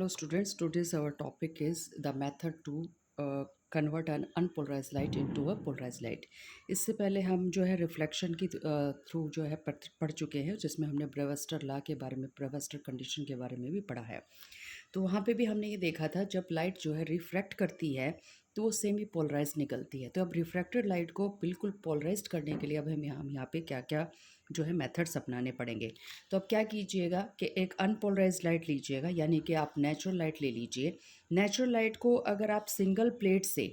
Hello students, today's our topic is the method to convert an unpolarized light into a polarized light. इससे पहले हम जो है reflection की थ्रू जो है पढ़ चुके हैं, जिसमें हमने ब्रेवस्टर लॉ के बारे में, ब्रेवस्टर कंडीशन के बारे में भी पढ़ा है। तो वहाँ पे भी हमने ये देखा था, जब लाइट जो है रिफ्रैक्ट करती है तो वो सेमी पोलराइज निकलती है। तो अब रिफ्रैक्टेड लाइट को बिल्कुल पोलराइज्ड करने के लिए अब हम यहाँ पे क्या क्या जो है मेथड्स अपनाने पड़ेंगे। तो अब क्या कीजिएगा कि एक अनपोलराइज्ड लाइट लीजिएगा, यानी कि आप नेचुरल लाइट ले लीजिए। नेचुरल लाइट को अगर आप सिंगल प्लेट से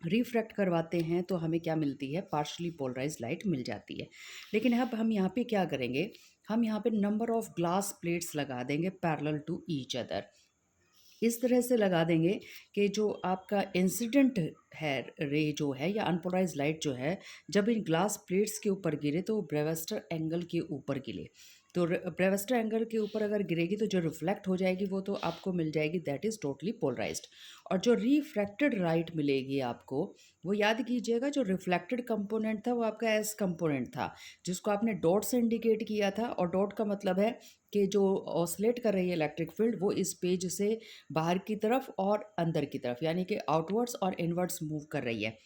रिफ्रैक्ट करवाते हैं तो हमें क्या मिलती है, पार्शली पोलराइज लाइट मिल जाती है। लेकिन अब हम यहाँ पे क्या करेंगे, हम यहाँ पे नंबर ऑफ ग्लास प्लेट्स लगा देंगे पैरेलल टू ईच अदर। इस तरह से लगा देंगे कि जो आपका इंसिडेंट है रे जो है या अनपोलराइज लाइट जो है, जब इन ग्लास प्लेट्स के ऊपर गिरे तो ब्रेवस्टर एंगल के ऊपर गिरे। तो ब्रेवस्टर एंगल के ऊपर अगर गिरेगी तो जो रिफ्लेक्ट हो जाएगी वो तो आपको मिल जाएगी, दैट इज़ टोटली पोलराइज्ड। और जो रिफ्रैक्टेड लाइट मिलेगी आपको, वो याद कीजिएगा, जो रिफ्लेक्टेड कंपोनेंट था वो आपका एस कंपोनेंट था, जिसको आपने डॉट से इंडिकेट किया था। और डॉट का मतलब है कि जो ऑसिलेट कर रही है इलेक्ट्रिक फील्ड वो इस पेज से बाहर की तरफ और अंदर की तरफ, यानी कि आउटवर्ड्स और इनवर्ड्स मूव कर रही है।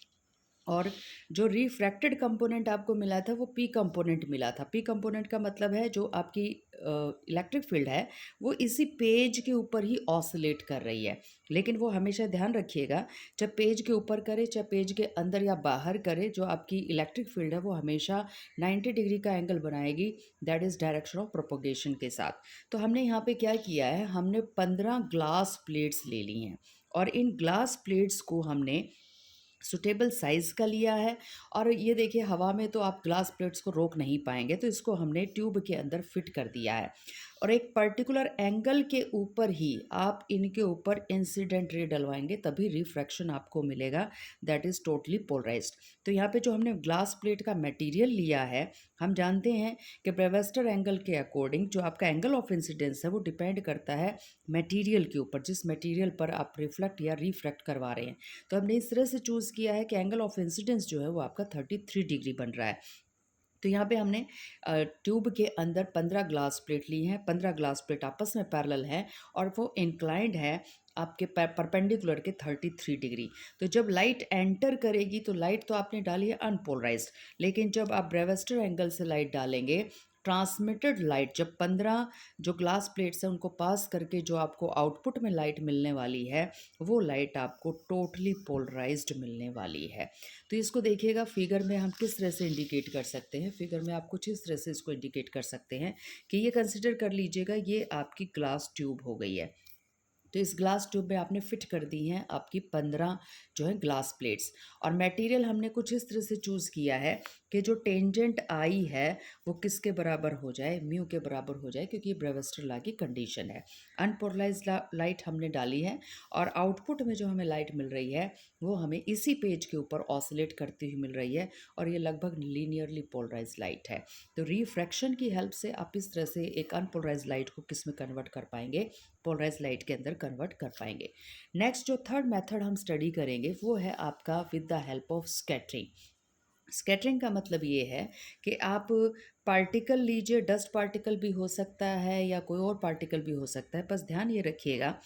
और जो रिफ्रैक्टेड कंपोनेंट आपको मिला था वो पी कंपोनेंट मिला था। पी कंपोनेंट का मतलब है जो आपकी इलेक्ट्रिक फील्ड है वो इसी पेज के ऊपर ही ऑसिलेट कर रही है। लेकिन वो हमेशा ध्यान रखिएगा, जब पेज के ऊपर करे चाहे पेज के अंदर या बाहर करे, जो आपकी इलेक्ट्रिक फील्ड है वो हमेशा 90 डिग्री का एंगल बनाएगी, that is direction of propagation के साथ। तो हमने यहाँ पे क्या किया है, हमने 15 ग्लास प्लेट्स ले ली हैं और इन ग्लास प्लेट्स को हमने सुटेबल साइज़ का लिया है। और ये देखिए, हवा में तो आप ग्लास प्लेट्स को रोक नहीं पाएंगे, तो इसको हमने ट्यूब के अंदर फिट कर दिया है। और एक पर्टिकुलर एंगल के ऊपर ही आप इनके ऊपर इंसिडेंट रे डलवाएंगे, तभी रिफ्रैक्शन आपको मिलेगा, दैट इज़ टोटली पोलराइज्ड। तो यहाँ पे जो हमने ग्लास प्लेट का मटेरियल लिया है, हम जानते हैं कि ब्रेवस्टर एंगल के अकॉर्डिंग जो आपका एंगल ऑफ इंसिडेंस है वो डिपेंड करता है मटेरियल के ऊपर, जिस मटेरियल पर आप रिफ्लेक्ट या रिफ्रैक्ट करवा रहे हैं। तो हमने इस तरह से चूज़ किया है कि एंगल ऑफ इंसिडेंस जो है वो आपका 33 डिग्री बन रहा है। तो यहाँ पे हमने ट्यूब के अंदर 15 ग्लास प्लेट ली हैं। 15 ग्लास प्लेट आपस में पैरेलल है और वो इंक्लाइंड है आपके परपेंडिकुलर के 33 डिग्री। तो जब लाइट एंटर करेगी तो लाइट तो आपने डाली है अनपोलराइज्ड, लेकिन जब आप ब्रेवस्टर एंगल से लाइट डालेंगे, ट्रांसमिटेड लाइट जब 15 जो ग्लास प्लेट्स हैं उनको पास करके जो आपको आउटपुट में लाइट मिलने वाली है, वो लाइट आपको टोटली पोलराइज्ड मिलने वाली है। तो इसको देखिएगा, फिगर में हम किस तरह से इंडिकेट कर सकते हैं। फिगर में आप कुछ इस तरह से इसको इंडिकेट कर सकते हैं कि ये कंसिडर कर लीजिएगा, ये आपकी ग्लास ट्यूब हो गई है। तो इस ग्लास ट्यूब में आपने फिट कर दी हैं आपकी 15 जो है ग्लास प्लेट्स। और मटेरियल हमने कुछ इस तरह से चूज़ किया है कि जो टेंजेंट आई है वो किसके बराबर हो जाए, म्यू के बराबर हो जाए, क्योंकि ये ब्रेवस्टर लॉ की कंडीशन है। अनपोलराइज लाइट हमने डाली है और आउटपुट में जो हमें लाइट मिल रही है वो हमें इसी पेज के ऊपर ऑसिलेट करती हुई मिल रही है, और ये लगभग लीनियरली पोलराइज लाइट है। तो रिफ्रैक्शन की हेल्प से आप इस तरह से एक अनपोलराइज लाइट को किस में कन्वर्ट कर पाएंगे, पोलराइज लाइट के अंदर कन्वर्ट कर पाएंगे। नेक्स्ट जो थर्ड मेथड हम स्टडी करेंगे वो है आपका with the help of scattering. Scattering का मतलब ये है कि आप पार्टिकल लीजिए, डस्ट पार्टिकल भी हो सकता है या कोई और पार्टिकल भी हो सकता है, बस ध्यान ये रखिएगा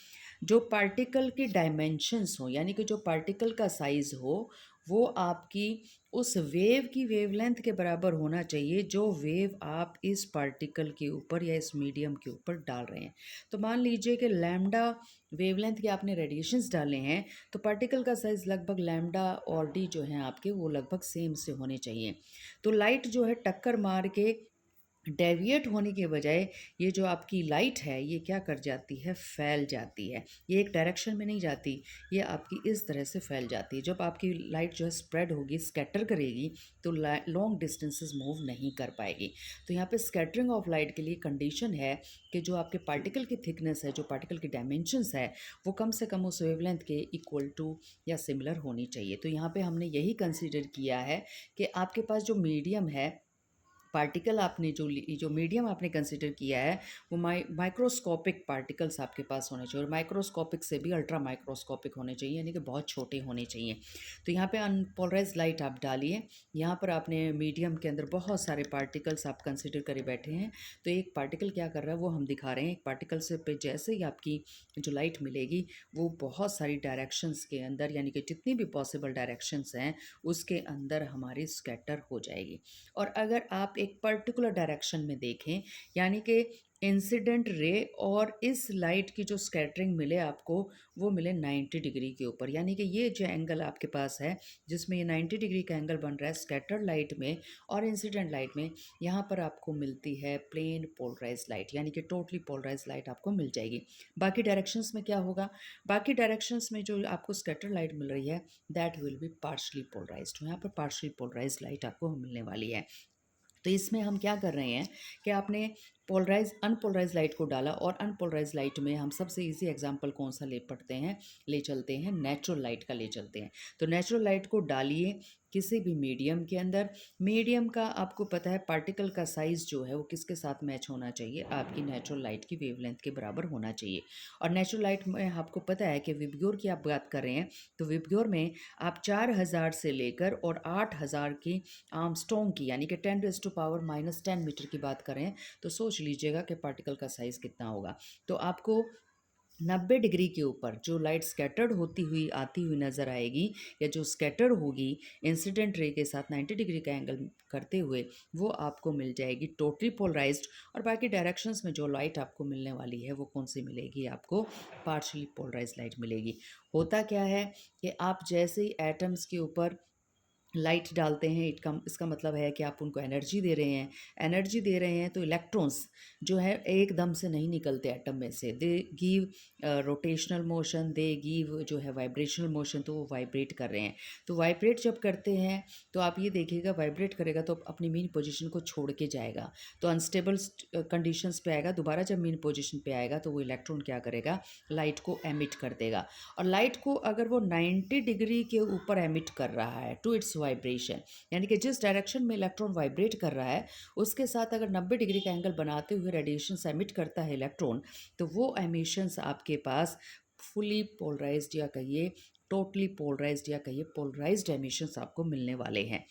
जो पार्टिकल की डायमेंशंस हो, यानी कि जो पार्टिकल का साइज़ हो वो आपकी उस वेव की वेवलेंथ के बराबर होना चाहिए जो वेव आप इस पार्टिकल के ऊपर या इस मीडियम के ऊपर डाल रहे हैं। तो मान लीजिए कि लैम्डा वेवलेंथ के आपने रेडिएशंस डाले हैं, तो पार्टिकल का साइज़ लगभग लैम्डा और डी जो हैं आपके वो लगभग सेम से होने चाहिए। तो लाइट जो है टक्कर मार के डेविएट होने के बजाय ये जो आपकी लाइट है ये क्या कर जाती है, फैल जाती है। ये एक डायरेक्शन में नहीं जाती, ये आपकी इस तरह से फैल जाती है। जब आपकी लाइट जो है स्प्रेड होगी, स्कैटर करेगी, तो लॉन्ग डिस्टेंसेस मूव नहीं कर पाएगी। तो यहाँ पे स्कैटरिंग ऑफ लाइट के लिए कंडीशन है कि जो आपके पार्टिकल की थिकनेस है, जो पार्टिकल की डायमेंशंस है, वो कम से कम उस वेवलेंथ के इक्वल टू या सिमिलर होनी चाहिए। तो यहाँ पे हमने यही कंसिडर किया है कि आपके पास जो मीडियम है, पार्टिकल आपने जो मीडियम आपने कंसिडर किया है वो माइक्रोस्कोपिक पार्टिकल्स आपके पास होने चाहिए, और माइक्रोस्कोपिक से भी अल्ट्रा माइक्रोस्कोपिक होने चाहिए, यानी कि बहुत छोटे होने चाहिए। तो यहाँ पे अनपोलराइज लाइट आप डालिए। यहाँ पर आपने मीडियम के अंदर बहुत सारे पार्टिकल्स आप कंसिडर करे बैठे हैं। तो एक पार्टिकल क्या कर रहा है वो हम दिखा रहे हैं। एक पार्टिकल से पे जैसे ही आपकी जो लाइट मिलेगी वो बहुत सारी डायरेक्शंस के अंदर, यानी कि जितनी भी पॉसिबल डायरेक्शंस हैं उसके अंदर हमारी स्कैटर हो जाएगी। और अगर आप एक पर्टिकुलर डायरेक्शन में देखें, यानी कि इंसिडेंट रे और इस लाइट की जो स्कैटरिंग मिले आपको वो मिले 90 डिग्री के ऊपर, यानी कि ये जो एंगल आपके पास है जिसमें ये 90 डिग्री का एंगल बन रहा है स्कैटर्ड लाइट में और इंसिडेंट लाइट में, यहाँ पर आपको मिलती है प्लेन पोलराइज लाइट, यानी कि टोटली पोलराइज लाइट आपको मिल जाएगी। बाकी डायरेक्शंस में क्या होगा, बाकी डायरेक्शंस में जो आपको स्कैटर्ड लाइट मिल रही है that will be partially polarised. यहाँ पर पार्शली पोलराइज लाइट आपको मिलने वाली है। तो इसमें हम क्या कर रहे हैं कि आपने पोलराइज अनपोलराइज लाइट को डाला, और अनपोलराइज लाइट में हम सबसे इजी एग्जांपल कौन सा ले चलते हैं नेचुरल लाइट का ले चलते हैं। तो नेचुरल लाइट को डालिए किसी भी मीडियम के अंदर। मीडियम का आपको पता है पार्टिकल का साइज़ जो है वो किसके साथ मैच होना चाहिए, आपकी नेचुरल लाइट की वेवलेंथ के बराबर होना चाहिए। और नेचुरल लाइट में आपको पता है कि विबग्योर की आप बात कर रहे हैं, तो विबग्योर में आप 4000 से लेकर और 8000 की आर्मस्ट्रॉन्ग की, यानी कि 10⁻⁻10 मीटर की बात करें तो सोच लीजिएगा कि पार्टिकल का साइज़ कितना होगा। तो आपको 90 डिग्री के ऊपर जो लाइट स्कैटर्ड होती हुई आती हुई नज़र आएगी, या जो स्कैटर्ड होगी इंसिडेंट रे के साथ 90 डिग्री का एंगल करते हुए, वो आपको मिल जाएगी टोटली पोलराइज्ड। और बाकी डायरेक्शंस में जो लाइट आपको मिलने वाली है वो कौन सी मिलेगी, आपको पार्शली पोलराइज लाइट मिलेगी। होता क्या है कि आप जैसे ही एटम्स के ऊपर लाइट डालते हैं इसका मतलब है कि आप उनको एनर्जी दे रहे हैं। एनर्जी दे रहे हैं तो इलेक्ट्रॉन्स जो है एकदम से नहीं निकलते एटम में से, they give rotational motion, they give जो है वाइब्रेशनल मोशन, तो वो वाइब्रेट कर रहे हैं। तो वाइब्रेट जब करते हैं तो आप ये देखिएगा वाइब्रेट करेगा तो अपनी मीन पोजीशन को छोड़ के जाएगा, तो अनस्टेबल कंडीशंस पे आएगा। दोबारा जब मीन पोजीशन पे आएगा तो वो इलेक्ट्रॉन क्या करेगा, लाइट को एमिट कर देगा। और लाइट को अगर वो 90 डिग्री के ऊपर एमिट कर रहा है टू इट्स वाइब्रेशन, यानी कि जिस डायरेक्शन में इलेक्ट्रॉन वाइब्रेट कर रहा है उसके साथ अगर 90 डिग्री का एंगल बनाते हुए रेडिएशन एमिट करता है इलेक्ट्रॉन, तो वो एमिशंस आपके पास फुली पोलराइज्ड या कहिए टोटली पोलराइज्ड या कहिए पोलराइज्ड एमिशंस आपको मिलने वाले हैं।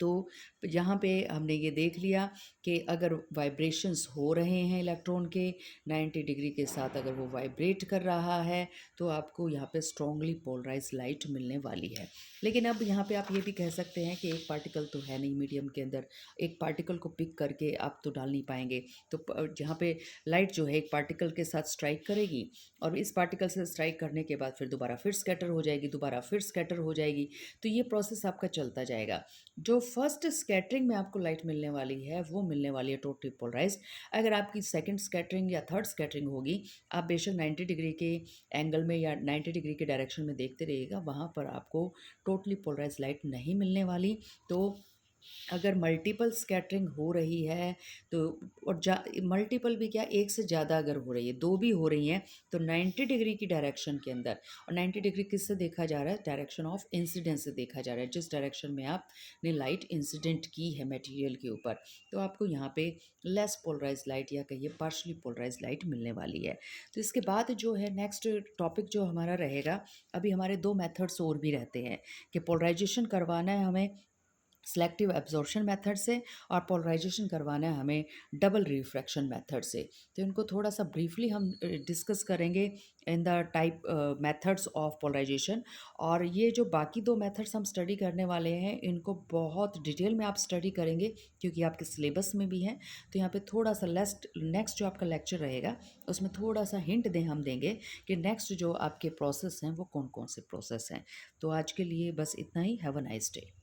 तो यहाँ पे हमने ये देख लिया कि अगर वाइब्रेशंस हो रहे हैं इलेक्ट्रॉन के 90 डिग्री के साथ, अगर वो वाइब्रेट कर रहा है तो आपको यहाँ पे स्ट्रॉन्गली पोलराइज लाइट मिलने वाली है। लेकिन अब यहाँ पे आप ये भी कह सकते हैं कि एक पार्टिकल तो है नहीं मीडियम के अंदर, एक पार्टिकल को पिक करके आप तो डाल नहीं पाएंगे। तो जहाँ पे लाइट जो है एक पार्टिकल के साथ स्ट्राइक करेगी और इस पार्टिकल से स्ट्राइक करने के बाद फिर दोबारा फिर स्कैटर हो जाएगी, दोबारा फिर स्कैटर हो जाएगी। तो ये प्रोसेस आपका चलता जाएगा। जो फर्स्ट स्कैटरिंग में आपको लाइट मिलने वाली है वो मिलने वाली है टोटली पोलराइज्ड। अगर आपकी सेकंड स्कैटरिंग या थर्ड स्कैटरिंग होगी, आप बेशक 90 डिग्री के एंगल में या 90 डिग्री के डायरेक्शन में देखते रहिएगा, वहाँ पर आपको टोटली पोलराइज्ड लाइट नहीं मिलने वाली। तो अगर मल्टीपल स्कैटरिंग हो रही है तो, और मल्टीपल भी क्या, एक से ज़्यादा अगर हो रही है, दो भी हो रही हैं, तो 90 डिग्री की डायरेक्शन के अंदर, और 90 डिग्री किससे देखा जा रहा है, डायरेक्शन ऑफ इंसिडेंस से देखा जा रहा है, जिस डायरेक्शन में आपने लाइट इंसिडेंट की है मटेरियल के ऊपर, तो आपको यहाँ पे लेस पोलराइज लाइट या कहिए पार्शली पोलराइज लाइट मिलने वाली है। तो इसके बाद जो है नेक्स्ट टॉपिक जो हमारा रहेगा, अभी हमारे दो मेथड्स और भी रहते हैं कि पोलराइजेशन करवाना है हमें सिलेक्टिव एब्जॉर्प्शन मेथड से, और पोलराइजेशन करवाना है हमें डबल रिफ्रैक्शन मेथड से। तो इनको थोड़ा सा ब्रीफली हम डिस्कस करेंगे in the type methods of polarisation. और ये जो बाकी दो मेथड्स हम स्टडी करने वाले हैं इनको बहुत डिटेल में आप स्टडी करेंगे क्योंकि आपके सिलेबस में भी हैं। तो यहाँ पे थोड़ा सा नेक्स्ट जो आपका लेक्चर रहेगा उसमें थोड़ा सा हिंट हम देंगे कि नेक्स्ट जो आपके प्रोसेस हैं वो कौन कौन से प्रोसेस हैं। तो आज के लिए बस इतना ही। Have a nice day.